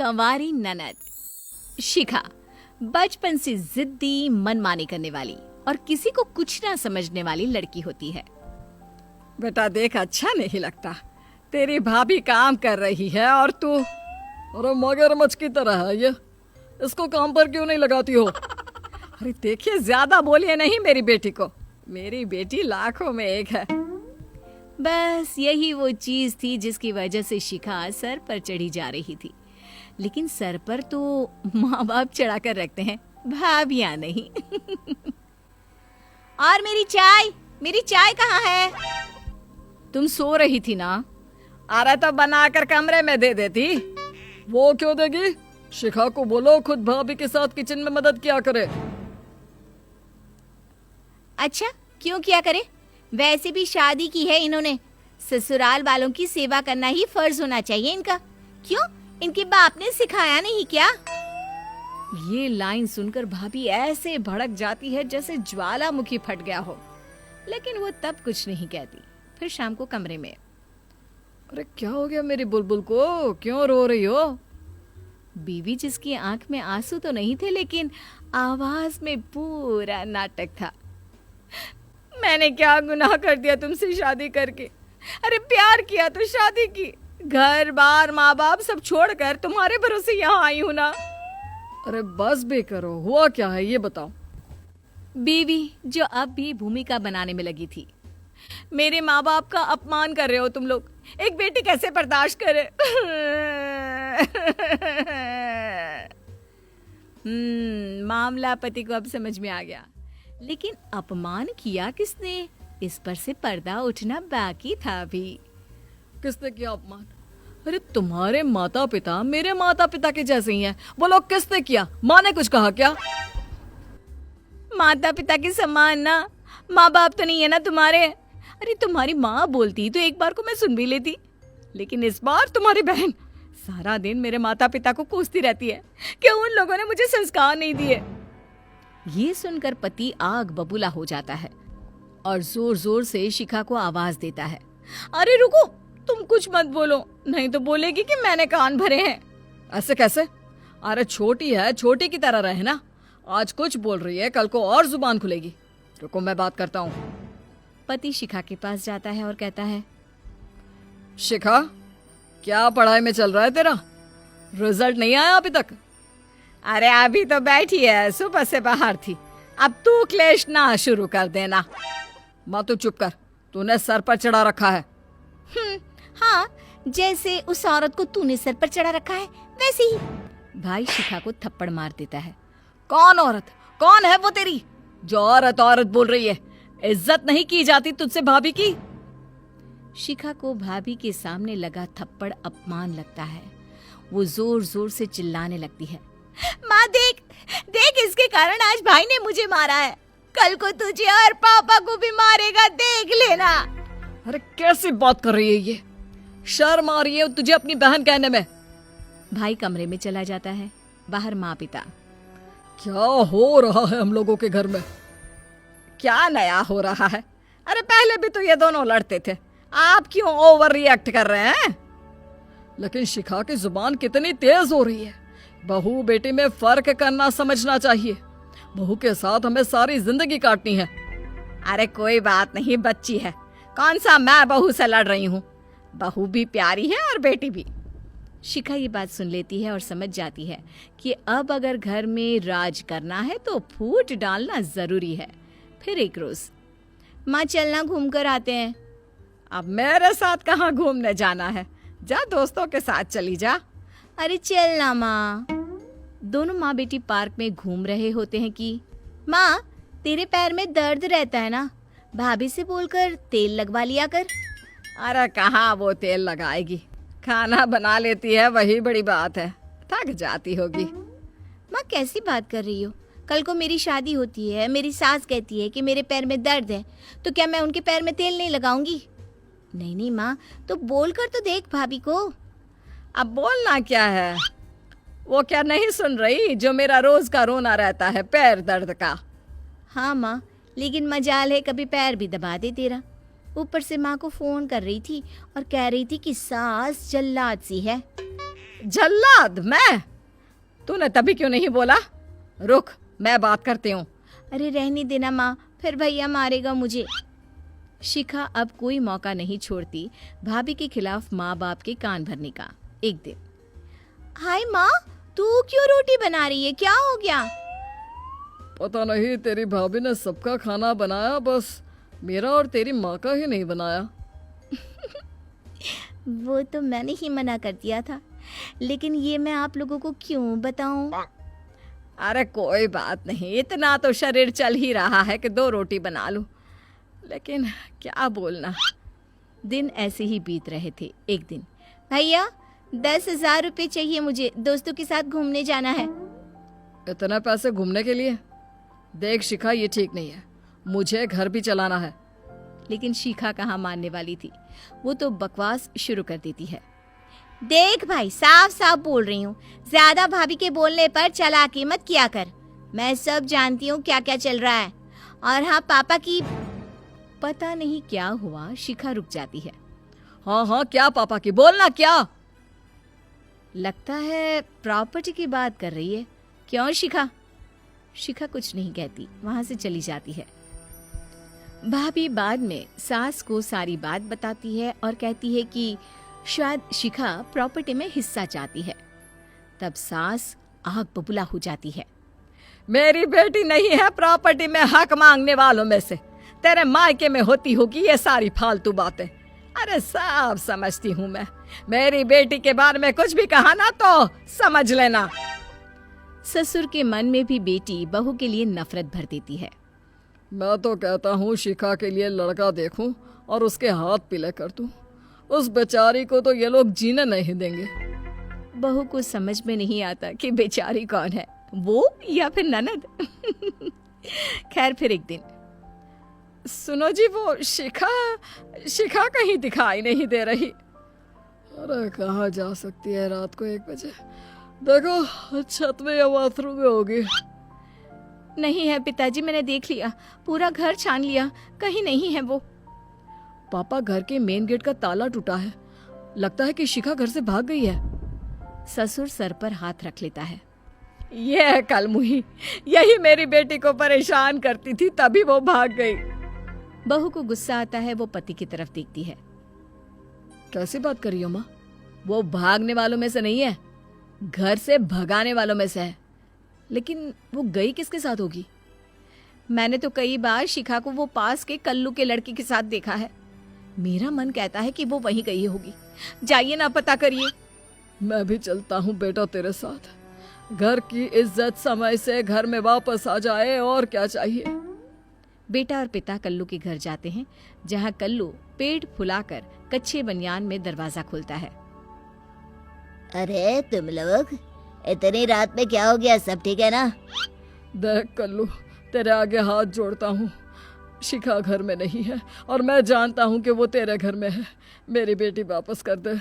कंवारी ननद। शिखा बचपन से जिद्दी, मनमानी करने वाली और किसी को कुछ ना समझने वाली लड़की होती है। बेटा देख, अच्छा नहीं लगता। तेरी भाभी काम कर रही है और तू अरे मगरमच्छ की तरह है ये, इसको काम पर क्यों नहीं लगाती हो? अरे देखिए, ज्यादा बोलिए नहीं मेरी बेटी को। मेरी बेटी लाखों में एक है। बस यही वो चीज थी जिसकी वजह से शिखा सर पर चढ़ी जा रही थी। लेकिन सर पर तो माँ बाप चढ़ा कर रखते हैं, भाभियां नहीं। और मेरी चाय कहाँ है? तुम सो रही थी ना? अरे तो बनाकर कमरे में दे देती। वो क्यों देगी? शिखा को बोलो खुद भाभी के साथ किचन में मदद किया करे। अच्छा, क्यों किया करे? वैसे भी शादी की है इन्होंने, ससुराल वालों की सेवा करना ही फर्ज होना चाहिए इनका। क्यों, इनके बाप ने सिखाया नहीं क्या? ये लाइन सुनकर भाभी ऐसे भड़क जाती है जैसे ज्वालामुखी फट गया हो, लेकिन वो तब कुछ नहीं कहती। फिर शाम को कमरे में, अरे क्या हो गया मेरी बुलबुल को, क्यों रो रही हो? बीवी जिसकी आंख में आंसू तो नहीं थे, लेकिन आवाज में पूरा नाटक था। मैंने क्या गुनाह कर दिया तुमसे शादी करके? अरे प्यार किया तो शादी की, घर बार माँ बाप सब छोड़कर तुम्हारे भरोसे यहाँ आई हूँ ना। अरे बस भी करो, हुआ क्या है ये बताओ। बीवी जो अब भी भूमिका बनाने में लगी थी। मेरे माँ बाप का अपमान कर रहे हो तुम लोग, एक बेटी कैसे बर्दाश्त करे? मामला पति को अब समझ में आ गया, लेकिन अपमान किया किसने, इस पर से पर्दा उठना बाकी था भी। किसने किया अपमान? अरे तुम्हारे माता पिता मेरे माता पिता के जैसे ही हैं। बोलो किसने किया? माँ ने कुछ कहा क्या? माता पिता के समान ना, माँ बाप तो नहीं है ना तुम्हारे। अरे तुम्हारी माँ बोलती तो एक बार को मैं सुन भी लेती, लेकिन इस बार तुम्हारी बहन सारा दिन मेरे माता पिता को कोसती रहती है कि उन लोगों ने मुझे संस्कार नहीं दिए। ये सुनकर पति आग बबूला हो जाता है और जोर जोर से शिखा को आवाज देता है, अरे रुको, तुम कुछ मत बोलो, नहीं तो बोलेगी कि मैंने कान भरे हैं। ऐसे कैसे? अरे छोटी है, छोटी की तरह रहे ना। आज कुछ बोल रही है, कल को और जुबान खुलेगी। रुको मैं बात करता हूँ। पति शिखा के पास जाता है और कहता है, शिखा क्या पढ़ाई में चल रहा है तेरा? रिजल्ट नहीं आया अभी तक? अरे अभी तो बैठी है, सुबह से बाहर थी, अब तू क्लेश ना शुरू कर देना। माँ तू चुप कर, तूने सर पर चढ़ा रखा है। हाँ, जैसे उस औरत को तूने सर पर चढ़ा रखा है वैसे ही। भाई शिखा को थप्पड़ मार देता है। कौन औरत? कौन है वो तेरी जो औरत औरत बोल रही है? इज्जत नहीं की जाती तुझसे भाभी की? शिखा को भाभी के सामने लगा थप्पड़ अपमान लगता है। वो जोर जोर से चिल्लाने लगती है, माँ देख देख, इसके कारण आज भाई ने मुझे मारा है, कल को तुझे और पापा को भी मारेगा, देख लेना। अरे कैसी बात कर रही है ये? शर्म आ रही है तुझे अपनी बहन कहने में? भाई कमरे में चला जाता है। बाहर माँ पिता, क्या हो रहा है हम लोगों के घर में? क्या नया हो रहा है? अरे पहले भी तो ये दोनों लड़ते थे, आप क्यों ओवर रिएक्ट कर रहे हैं? लेकिन शिखा की जुबान कितनी तेज हो रही है। बहू बेटी में फर्क करना समझना चाहिए। बहू के साथ हमें सारी जिंदगी काटनी है। अरे कोई बात नहीं, बच्ची है, कौन सा मैं बहू से लड़ रही हूँ? बहू भी प्यारी है और बेटी भी। शिखा ये बात सुन लेती है और समझ जाती है कि अब अगर घर में राज करना है तो फूट डालना जरूरी है। फिर एक रोज, माँ चलना घूम कर आते हैं। अब मेरे साथ कहाँ घूमने जाना है? जा दोस्तों के साथ चली जा। अरे चलना माँ। दोनों माँ बेटी पार्क में घूम रहे होते हैं कि माँ तेरे पैर में दर्द रहता है ना, भाभी से बोलकर तेल लगवा लिया कर। अरे कहाँ वो तेल लगाएगी, खाना बना लेती है, वही बड़ी बात है। थक जाती होगी। माँ कैसी बात कर रही हो? कल को मेरी शादी होती है, मेरी सास कहती है कि मेरे पैर में दर्द है, तो क्या मैं उनके पैर में तेल नहीं लगाऊंगी? नहीं नहीं माँ, तो बोल कर तो देख भाभी को। अब बोलना क्या है? वो क्या नहीं सुन रही जो मेरा रोज का रोना रहता है पैर दर्द का? हाँ माँ, लेकिन मजाल है कभी पैर भी दबा दे तेरा। ऊपर से माँ को फोन कर रही थी और कह रही थी कि सास जल्लाद सी है। जल्लाद मैं? तूने तभी क्यों नहीं बोला? रुक, मैं बात करती हूँ। अरे रहने देना माँ, फिर भैया मारेगा मुझे। शिखा अब कोई मौका नहीं छोड़ती भाभी के खिलाफ माँ बाप के कान भरने का। एक दिन, हाय माँ, तू क्यों रोटी बना रही है, क्या हो गया? पता नहीं, तेरी भाभी ने सबका खाना बनाया, बस मेरा और तेरी माँ का ही नहीं बनाया। वो तो मैंने ही मना कर दिया था, लेकिन ये मैं आप लोगों को क्यों बताऊं? अरे कोई बात नहीं, इतना तो शरीर चल ही रहा है कि 2 रोटी बना लूं, लेकिन क्या बोलना। दिन ऐसे ही बीत रहे थे। एक दिन, भैया 10,000 रुपये चाहिए मुझे, दोस्तों के साथ घूमने जाना है। इतने पैसे घूमने के लिए? देख शिखा, ये ठीक नहीं है, मुझे घर भी चलाना है। लेकिन शिखा कहाँ मानने वाली थी, वो तो बकवास शुरू कर देती है। देख भाई, साफ साफ बोल रही हूँ, ज्यादा भाभी के बोलने पर चालाकी मत किया कर। मैं सब जानती हूँ क्या क्या चल रहा है। और हाँ, पापा की पता नहीं क्या हुआ, शिखा रुक जाती है। हाँ हाँ, क्या पापा की? बोलना क्या? लगता है प्रॉपर्टी की बात कर रही है। क्यों शिखा? शिखा कुछ नहीं कहती, वहां से चली जाती है। भाभी बाद में सास को सारी बात बताती है और कहती है कि शायद शिखा प्रॉपर्टी में हिस्सा चाहती है। तब सास आग बबूला हो जाती है। मेरी बेटी नहीं है प्रॉपर्टी में हक मांगने वालों में से। तेरे मायके में होती होगी ये सारी फालतू बातें। अरे सब समझती हूँ मैं। मेरी बेटी के बारे में कुछ भी कहा ना तो समझ लेना। ससुर के मन में भी बेटी बहू के लिए नफरत भर देती है। मैं तो कहता हूँ शिखा के लिए लड़का देखूं और उसके हाथ पीले कर दूं। उस बेचारी को तो ये लोग जीने नहीं देंगे। बहू को समझ में नहीं आता कि बेचारी कौन है, वो या फिर ननद। खैर, फिर एक दिन, सुनो जी, वो शिखा कहीं दिखाई नहीं दे रही। अरे कहाँ जा सकती है रात को 1 बजे? देखो छत में या बाथरूम में होगी। नहीं है पिताजी, मैंने देख लिया, पूरा घर छान लिया, कहीं नहीं है वो। पापा, घर के मेन गेट का ताला टूटा है, लगता है कि शिखा घर से भाग गई है। ससुर सर पर हाथ रख लेता है। ये कलमुही, यही मेरी बेटी को परेशान करती थी, तभी वो भाग गई। बहू को गुस्सा आता है, वो पति की तरफ देखती है। कैसी बात कर रही हो माँ? वो भागने वालों में से नहीं है, घर से भगाने वालों में से है। लेकिन वो गई किसके साथ होगी? मैंने तो कई बार शिखा को वो पास के कल्लू के लड़के के साथ देखा है। मेरा मन कहता है कि वो वहीं गई होगी। जाइए ना, पता करिए। मैं भी चलता हूँ बेटा तेरे साथ। घर की इज्जत समय से घर में वापस आ जाए, और क्या चाहिए। बेटा और पिता कल्लू के घर जाते हैं, जहाँ कल्लू पेट फुलाकर कच्चे बनियान में दरवाजा खोलता है। अरे तुम लोग, इतनी रात में क्या हो गया? सब ठीक है ना? देख कल्लू, तेरे आगे हाथ जोड़ता हूँ, शिखा घर में नहीं है और मैं जानता हूँ कि वो तेरे घर में है। मेरी बेटी वापस कर दे।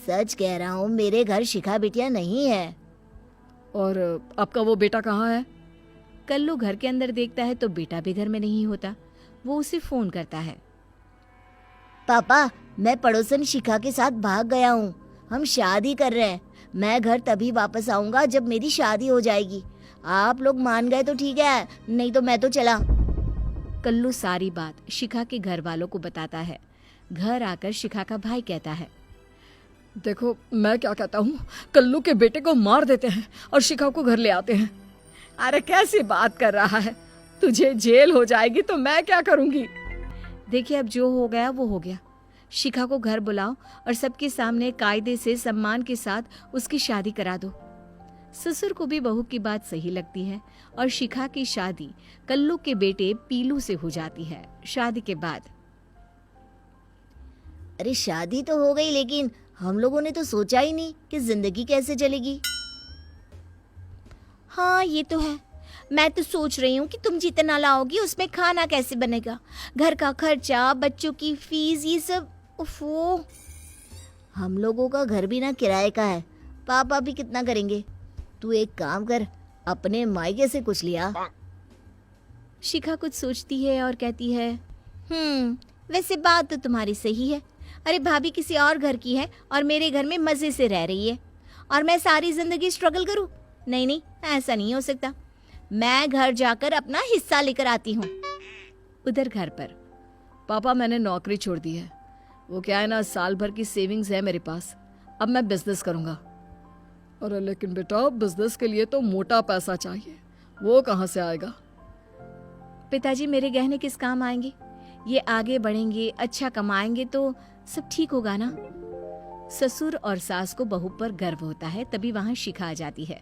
सच कह रहा हूँ, मेरे घर शिखा बिटिया नहीं है। और आपका वो बेटा कहाँ है? कल्लू घर के अंदर देखता है तो बेटा भी घर में नहीं होता। वो उसे फोन करता है। पापा, मैं पड़ोसन शिखा के साथ भाग गया हूँ। हम शादी कर रहे हैं। मैं घर तभी वापस आऊंगा जब मेरी शादी हो जाएगी। आप लोग मान गए तो ठीक है, नहीं तो मैं तो चला। कल्लू सारी बात शिखा के घर वालों को बताता है। घर आकर शिखा का भाई कहता है, देखो मैं क्या कहता हूँ, कल्लू के बेटे को मार देते हैं और शिखा को घर ले आते हैं। अरे कैसी बात कर रहा है? तुझे जेल हो जाएगी तो मैं क्या करूंगी? देखिए, अब जो हो गया वो हो गया। शिखा को घर बुलाओ और सबके सामने कायदे से सम्मान के साथ उसकी शादी करा दो। ससुर को भी बहू की बात सही लगती है और शिखा की शादी कल्लू के बेटे पीलू से हो जाती है। शादी के बाद, अरे शादी तो हो गई, लेकिन हम लोगों ने तो सोचा ही नहीं कि जिंदगी कैसे चलेगी। हाँ ये तो है। मैं तो सोच रही हूँ कि तुम जितना लाओगी उसमें खाना कैसे बनेगा, घर का खर्चा, बच्चों की फीस, ये सब। उफ़ो। हम लोगों का घर भी ना किराए का है, पापा भी कितना करेंगे। तू एक काम कर, अपने मायके से कुछ लिया। शिखा कुछ सोचती है और कहती है, वैसे बात तो तुम्हारी सही है। अरे भाभी किसी और घर की है और मेरे घर में मजे से रह रही है और मैं सारी जिंदगी स्ट्रगल करूं? नहीं नहीं, ऐसा नहीं हो सकता। मैं घर जाकर अपना हिस्सा लेकर आती हूँ। उधर घर पर पापा मैंने नौकरी छोड़ दी है। वो क्या है ना, साल भर की सेविंग्स है मेरे पास। अब मैं बिजनेस करूंगा। अरे लेकिन बेटा, बिजनेस के लिए तो मोटा पैसा चाहिए, वो कहाँ से आएगा? पिताजी मेरे गहने किस काम आएंगे? ये आगे बढ़ेंगे, अच्छा कमाएंगे तो सब ठीक होगा ना। ससुर और सास को बहू पर गर्व होता है। तभी वहां शिखा आ जाती है।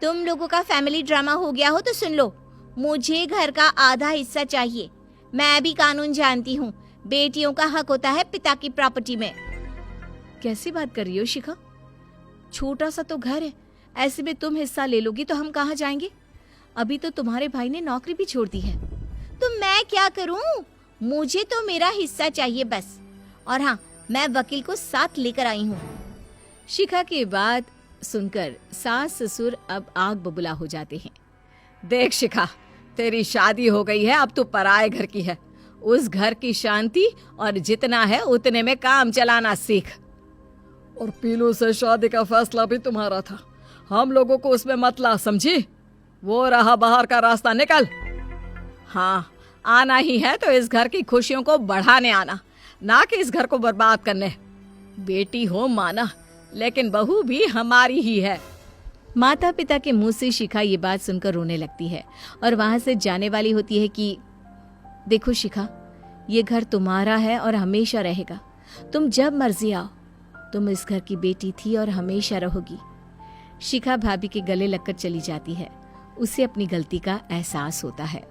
तुम लोगों का फैमिली ड्रामा हो गया हो तो सुन लो, मुझे घर का आधा हिस्सा चाहिए। मैं भी कानून जानती हूँ, बेटियों का हक होता है पिता की प्रॉपर्टी में। कैसी बात कर रही हो शिखा? छोटा सा तो घर है, ऐसे में तुम हिस्सा ले लोगी तो हम कहाँ जाएंगे? अभी तो तुम्हारे भाई ने नौकरी भी छोड़ दी है। तो मैं क्या करूं? मुझे तो मेरा हिस्सा चाहिए बस। और हाँ, मैं वकील को साथ लेकर आई हूँ। शिखा की बात सुनकर सास ससुर अब आग बबूला हो जाते हैं। देख शिखा, तेरी शादी हो गई है, अब तू पराए घर की है। उस घर की शांति और जितना है उतने में काम चलाना सीख। और पीलू से शादी का फैसला भी तुम्हारा था, हम लोगों को उसमें मत ला, समझी? वो रहा बाहर का रास्ता, निकल। हाँ, आना ही है तो इस घर की खुशियों को बढ़ाने आना, ना कि इस घर को बर्बाद करने। बेटी हो माना, लेकिन बहू भी हमारी ही है। माता पिता के मुंह से शिखा ये बात सुनकर रोने लगती है और वहां से जाने वाली होती है कि देखो शिखा, ये घर तुम्हारा है और हमेशा रहेगा। तुम जब मर्जी आओ, तुम इस घर की बेटी थी और हमेशा रहोगी। शिखा भाभी के गले लगकर चली जाती है। उसे अपनी गलती का एहसास होता है।